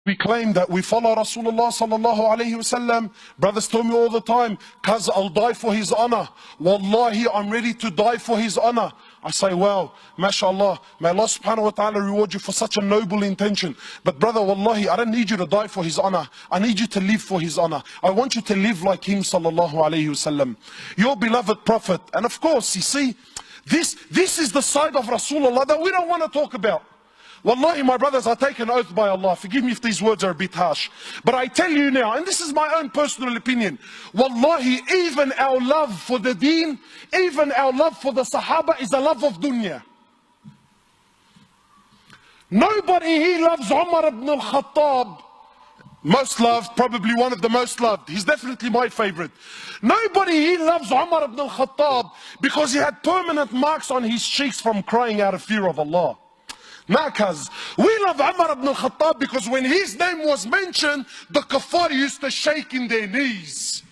We claim that we follow Rasulullah sallallahu alayhi wasallam. Brothers tell me all the time, cuz I'll die for his honor. Wallahi, I'm ready to die for his honor. I say, well, mashallah, may Allah subhanahu wa ta'ala reward you for such a noble intention. But brother, wallahi, I don't need you to die for his honor. I need you to live for his honor. I want you to live like him sallallahu alayhi wasallam. Your beloved prophet. And of course, you see, this is the side of Rasulullah that we don't want to talk about. Wallahi, my brothers, I take an oath by Allah. Forgive me if these words are a bit harsh. But I tell you now, and this is my own personal opinion, wallahi, even our love for the deen, even our love for the Sahaba is a love of dunya. Nobody here loves Umar ibn al-Khattab. Most loved, probably one of the most loved. He's definitely my favorite. Nobody here loves Umar ibn al-Khattab because he had permanent marks on his cheeks from crying out of fear of Allah. Because we love Umar ibn al-Khattab because when his name was mentioned, the kuffar used to shake in their knees.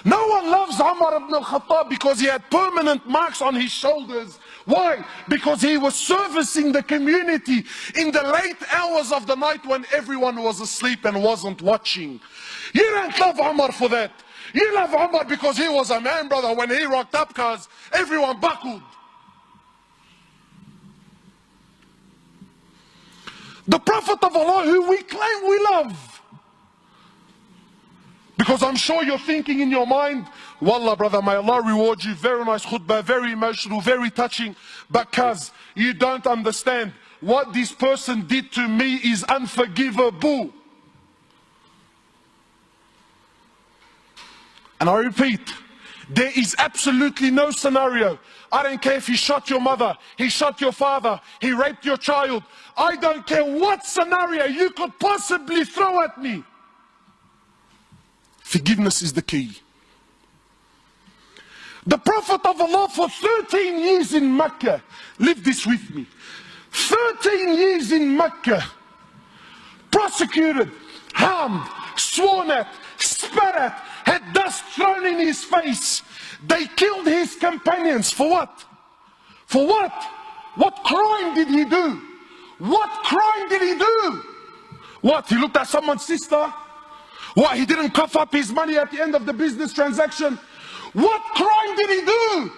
No one loves Umar ibn al-Khattab because he had permanent marks on his shoulders. Why? Because he was servicing the community in the late hours of the night when everyone was asleep and wasn't watching. You don't love Umar for that. You love Umar because he was a man, brother. When he rocked up, cause everyone buckled. The Prophet of Allah who we claim we love. Because I'm sure you're thinking in your mind, wallah brother, may Allah reward you, very nice khutbah, very emotional, very touching, because you don't understand what this person did to me is unforgivable. And I repeat, there is absolutely no scenario. I don't care if he shot your mother, he shot your father, he raped your child. I don't care what scenario you could possibly throw at me. Forgiveness is the key. The Prophet of Allah for 13 years in Mecca, live this with me, 13 years in Mecca, prosecuted, harmed, sworn at, spat at, had dust thrown in his face. They killed his companions. For what? For what? What crime did he do? What crime did he do? What? He looked at someone's sister? What? He didn't cough up his money at the end of the business transaction? What crime did he do?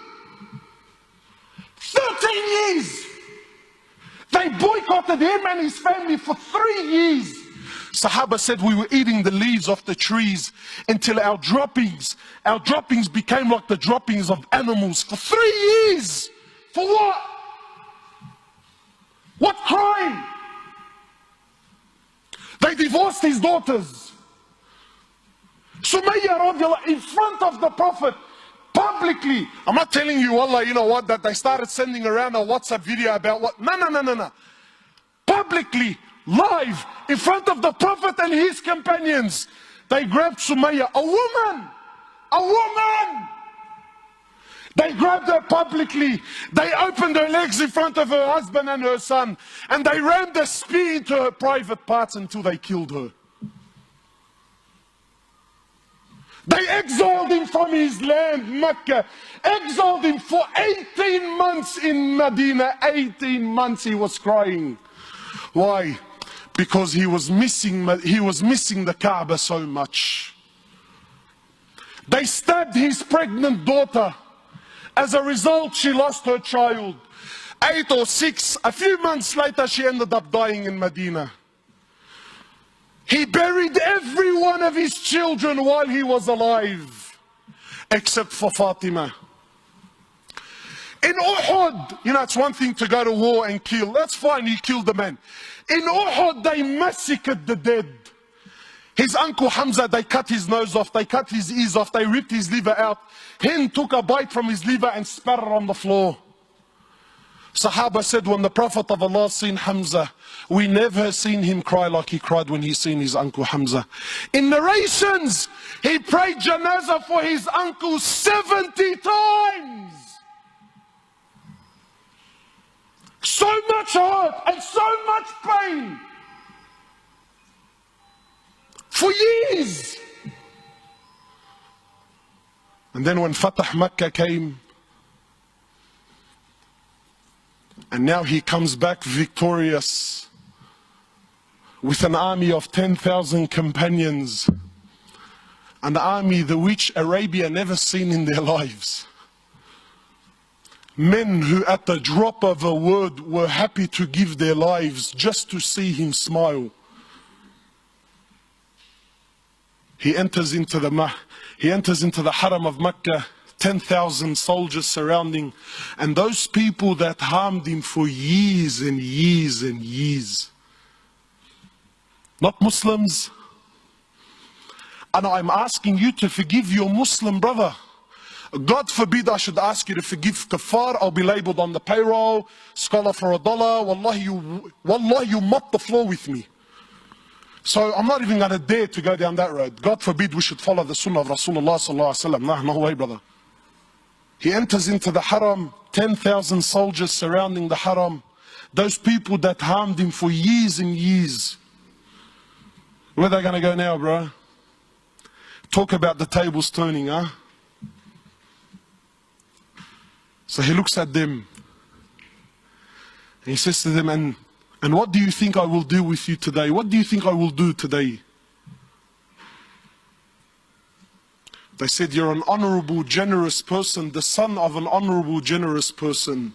13 years. They boycotted him and his family for 3 years. Sahaba said we were eating the leaves off the trees until our droppings became like the droppings of animals for 3 years. For what? What crime? They divorced his daughters. Sumayya radiallahu in front of the Prophet, publicly. I'm not telling you, Allah, you know what, that they started sending around a WhatsApp video about what. No. Publicly, live, in front of the Prophet and his companions, they grabbed Sumayya, a woman. They grabbed her publicly. They opened her legs in front of her husband and her son, and they rammed a spear into her private parts until they killed her. They exiled him from his land, Mecca. Exiled him for 18 months in Medina. 18 months he was crying. Why? Because he was missing the Kaaba so much. They stabbed his pregnant daughter. As a result, she lost her child. 8 or 6, a few months later, she ended up dying in Medina. He buried every one of his children while he was alive, except for Fatima. In Uhud, you know, it's one thing to go to war and kill. That's fine, he killed the man. In Uhud, they massacred the dead. His uncle Hamza, they cut his nose off, they cut his ears off, they ripped his liver out. Hind took a bite from his liver and spat it on the floor. Sahaba said when the Prophet of Allah seen Hamza, we never seen him cry like he cried when he seen his uncle Hamza. In narrations, he prayed janazah for his uncle 70 times. So much hurt and so much pain. For years. And then when Fatah Makkah came, and now he comes back victorious. with an army of 10,000 companions, an army the which Arabia never seen in their lives. Men who at the drop of a word were happy to give their lives just to see him smile. He enters into the haram of Mecca, 10,000 soldiers surrounding, and those people that harmed him for years and years and years. Not Muslims. And I'm asking you to forgive your Muslim brother. God forbid I should ask you to forgive kafar. I'll be labeled on the payroll, scholar for $1. Wallahi, you mop the floor with me. So I'm not even going to dare to go down that road. God forbid we should follow the sunnah of Rasulullah sallallahu alaihi wasallam. No way, brother. He enters into the haram, 10,000 soldiers surrounding the haram. Those people that harmed him for years and years. Where are they going to go now, bro? Talk about the tables turning, huh? So he looks at them. And he says to them, and what do you think I will do with you today? What do you think I will do today? They said, you're an honorable, generous person, the son of an honorable, generous person.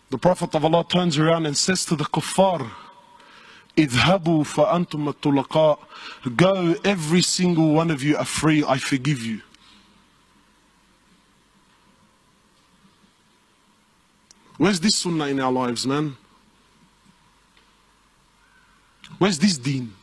The Prophet of Allah turns around and says to the kuffar, اذهبوا فأنتم الطلقاء. Go, every single one of you are free, I forgive you. Where's this sunnah in our lives, man? Where's this deen?